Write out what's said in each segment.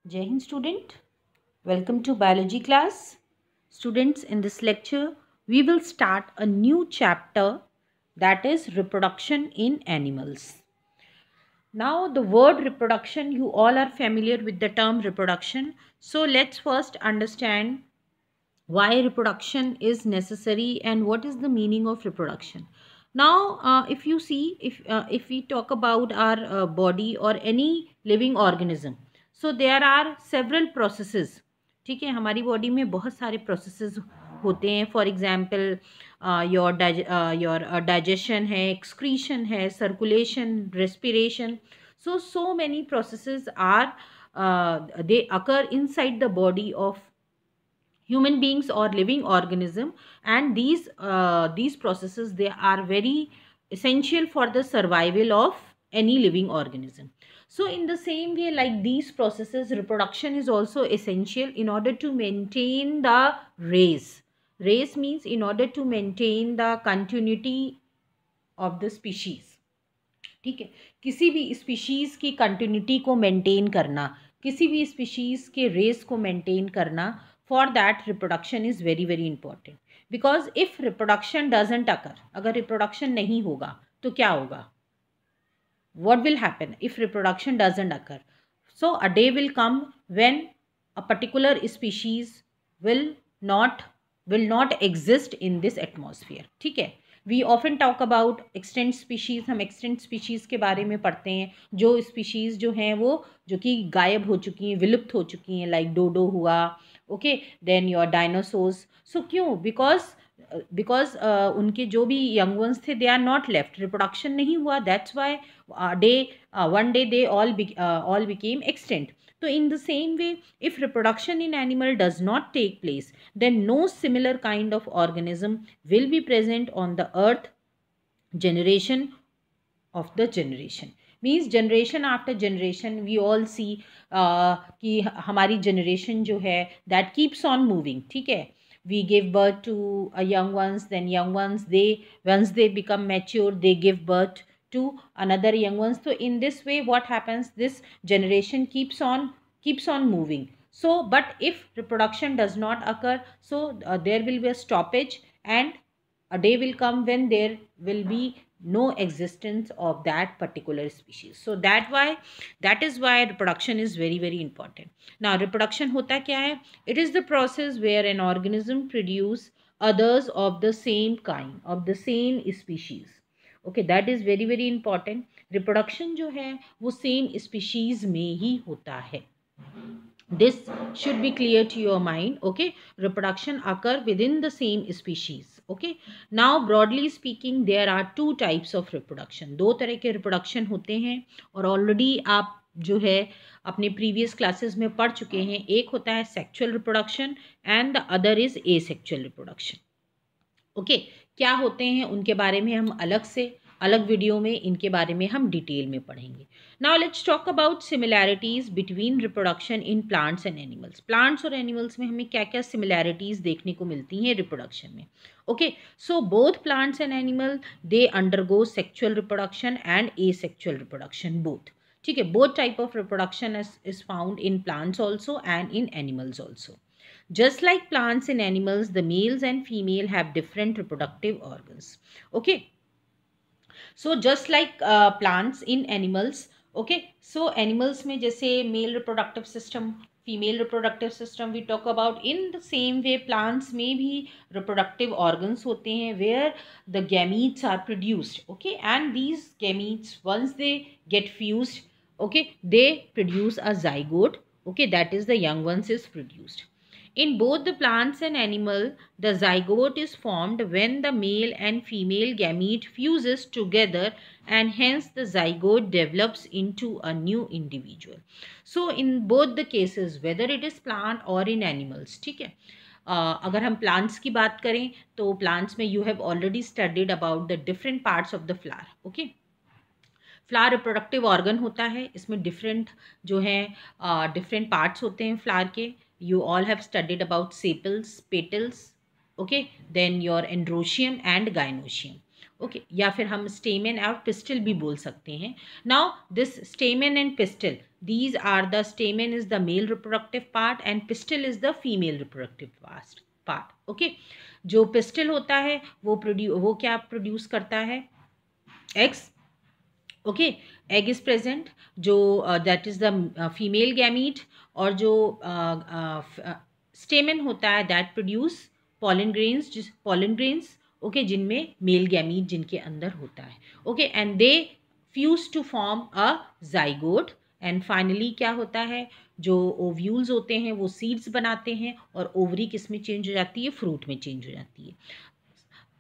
Jai Hind student, welcome to biology class. Students, in this lecture we will start a new chapter, that is reproduction in animals. Now the word reproduction, you all are familiar with the term reproduction. So let's first understand why reproduction is necessary and what is the meaning of reproduction. Now if you see, if we talk about our body or any living organism, so there are several processes. ठीक है, हमारी body में बहुत सारे processes होते हैं. For example your digestion है, excretion है, circulation, respiration. So many processes are they occur inside the body of human beings or living organism, and these processes, they are very essential for the survival of any living organism. So in the same way, like these processes, reproduction is also essential in order to maintain the race means in order to maintain the continuity of the species. ठीक है, किसी भी species की continuity को maintain करना, किसी भी species के रेस को मेंटेन करना, for that reproduction is very very important. Because if reproduction doesn't occur, अगर रिप्रोडक्शन नहीं होगा तो क्या होगा? what will happen if reproduction doesn't occur? So a day will come when a particular species will not exist in this atmosphere. ठीक है, we often talk about extinct species. हम extinct species के बारे में पढ़ते हैं, जो species जो हैं वो जो कि गायब हो चुकी हैं, विलुप्त हो चुकी हैं, like डोडो हुआ, okay, then your dinosaurs. So क्यों? बिकॉज उनके जो भी यंग वंस थे, they are not left, reproduction नहीं हुआ, that's why one day they all became extinct. So in the same way, if reproduction in animal does not take place, then no similar kind of organism will be present on the earth. Generation of the generation means generation after generation we all see कि हमारी generation जो है that keeps on moving. ठीक है, we give birth to a young ones, then young ones, they once they become mature, they give birth to another young ones. So in this way what happens, this generation keeps on moving. So but if reproduction does not occur, so there will be a stoppage, and a day will come when there will be no existence of that particular species. So that is why reproduction is very very important. Now reproduction hota kya hai? It is the process where an organism produce others of the same kind, of the same species. Okay, that is very very important. reproduction जो है वो same species में ही होता है. This should be clear to your mind. Okay, reproduction occur within the same species. Okay, now broadly speaking there are two types of reproduction. दो तरह के reproduction होते हैं और already आप जो है अपने previous classes में पढ़ चुके हैं. एक होता है sexual reproduction and the other is asexual reproduction. Okay, क्या होते हैं उनके बारे में हम अलग वीडियो में इनके बारे में हम डिटेल में पढ़ेंगे. Now let's talk about similarities between reproduction in plants and animals. Plants और एनिमल्स में हमें क्या क्या सिमिलैरिटीज देखने को मिलती हैं रिप्रोडक्शन में. Okay, so both plants and animal they undergo sexual reproduction and asexual reproduction both. ठीक है, both type of reproduction is found in plants also and in animals also. Just like plants and animals, the males and female have different reproductive organs. Okay, so just like plants in animals, okay, so animals में जैसे male reproductive system, female reproductive system we talk about, in the same way plants में भी reproductive organs होते हैं where the gametes are produced. Okay, and these gametes once they get fused, okay, they produce a zygote. Okay, that is the young ones is produced. In both the plants and animal, the zygote is formed when the male and female gamete fuses together, and hence the zygote develops into a new individual. So in both the cases, whether it is plant or in animals, ठीक है, अगर हम plants की बात करें तो plants में you have already studied about the different parts of the flower. Okay, flower reproductive organ होता है, इसमें डिफरेंट जो हैं डिफरेंट पार्ट्स होते हैं फ्लावर के. You all have studied about sepals, petals, okay, then your androecium and gynoecium. Okay, या फिर हम स्टेमन और पिस्टल भी बोल सकते हैं. Now this स्टेमन and pistol, these are the stamen is the male reproductive part and pistil is the female reproductive part. Okay, जो pistil होता है वो क्या प्रोड्यूस करता है, eggs. Okay, egg is present, जो that is the female gamete, और जो स्टेमन होता है that produce pollen grains, okay, जिनमें मेल गैमीट जिनके अंदर होता है. Okay, and they fuse to form a zygote. And finally क्या होता है, जो ओव्यूल्स होते हैं वो सीड्स बनाते हैं, और ओवरी किस में चेंज हो जाती है, फ्रूट में चेंज हो जाती है.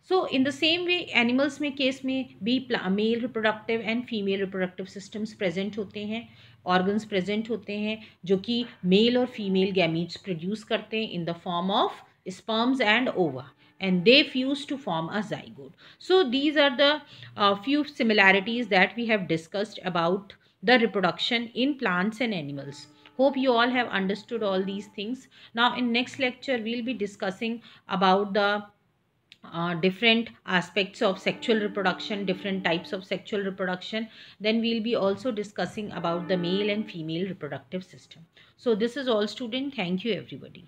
So in the same way animals में केस में भी male reproductive and female reproductive systems present होते हैं, ऑर्गन्स प्रेजेंट होते हैं जो कि मेल और फीमेल गैमीट्स प्रोड्यूस करते हैं in the form of sperms and ova, and they fuse to form a zygote. So these are the few similarities that we have discussed about the reproduction in plants and animals. Hope you all have understood all these things. Now in next lecture we'll be discussing about the different aspects of sexual reproduction, different types of sexual reproduction. Then we'll be also discussing about the male and female reproductive system. So this is all, student. Thank you everybody.